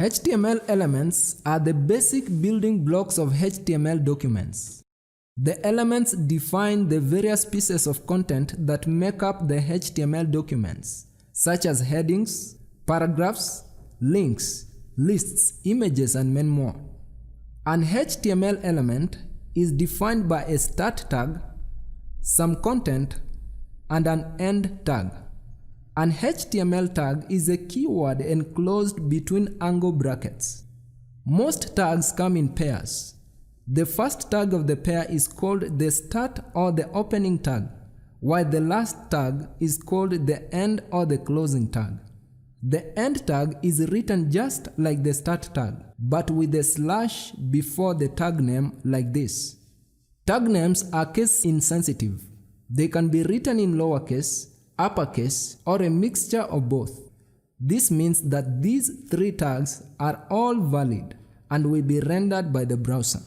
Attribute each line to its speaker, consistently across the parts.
Speaker 1: HTML elements are the basic building blocks of HTML documents. The elements define the various pieces of content that make up the HTML documents, such as headings, paragraphs, links, lists, images, and many more. An HTML element is defined by a start tag, some content, and an end tag. An HTML tag is a keyword enclosed between angle brackets. Most tags come in pairs. The first tag of the pair is called the start or the opening tag, while the last tag is called the end or the closing tag. The end tag is written just like the start tag, but with a slash before the tag name like this. Tag names are case insensitive. They can be written in lowercase, uppercase, or a mixture of both. This means that these three tags are all valid and will be rendered by the browser.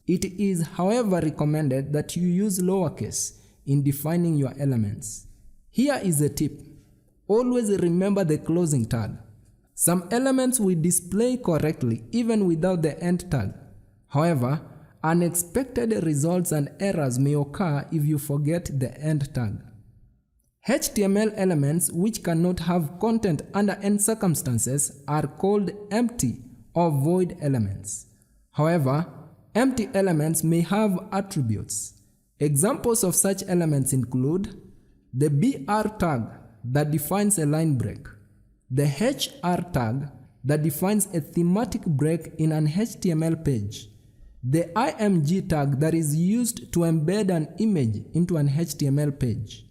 Speaker 1: It is, however, recommended that you use lowercase in defining your elements. Here is a tip. Always remember the closing tag. Some elements will display correctly even without the end tag. However, unexpected results and errors may occur if you forget the end tag. HTML elements which cannot have content under any circumstances are called empty or void elements. However, empty elements may have attributes. Examples of such elements include the BR tag that defines a line break, the HR tag that defines a thematic break in an HTML page, the IMG tag that is used to embed an image into an HTML page,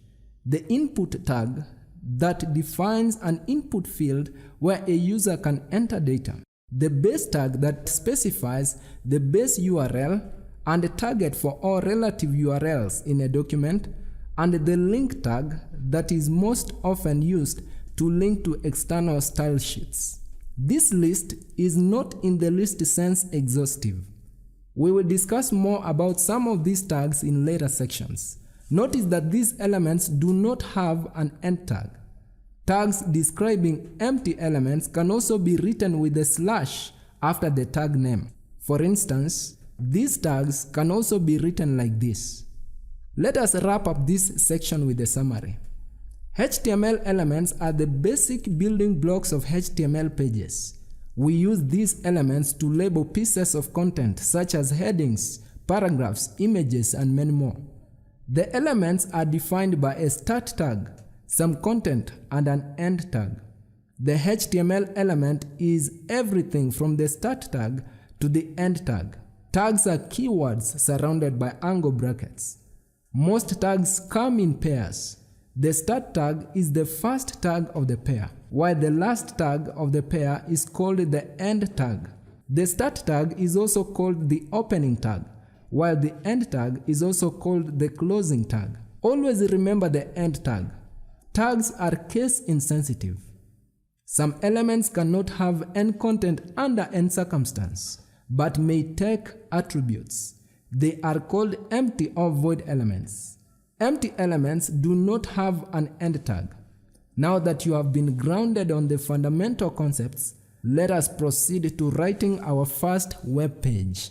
Speaker 1: the input tag that defines an input field where a user can enter data, the base tag that specifies the base URL and a target for all relative URLs in a document, and the link tag that is most often used to link to external style sheets. This list is not in the list sense exhaustive. We will discuss more about some of these tags in later sections. Notice that these elements do not have an end tag. Tags describing empty elements can also be written with a slash after the tag name. For instance, these tags can also be written like this. Let us wrap up this section with a summary. HTML elements are the basic building blocks of HTML pages. We use these elements to label pieces of content such as headings, paragraphs, images, and many more. The elements are defined by a start tag, some content, and an end tag. The HTML element is everything from the start tag to the end tag. Tags are keywords surrounded by angle brackets. Most tags come in pairs. The start tag is the first tag of the pair, while the last tag of the pair is called the end tag. The start tag is also called the opening tag, while the end tag is also called the closing tag. Always remember the end tag. Tags are case insensitive. Some elements cannot have any content under any circumstance, but may take attributes. They are called empty or void elements. Empty elements do not have an end tag. Now that you have been grounded on the fundamental concepts, let us proceed to writing our first web page.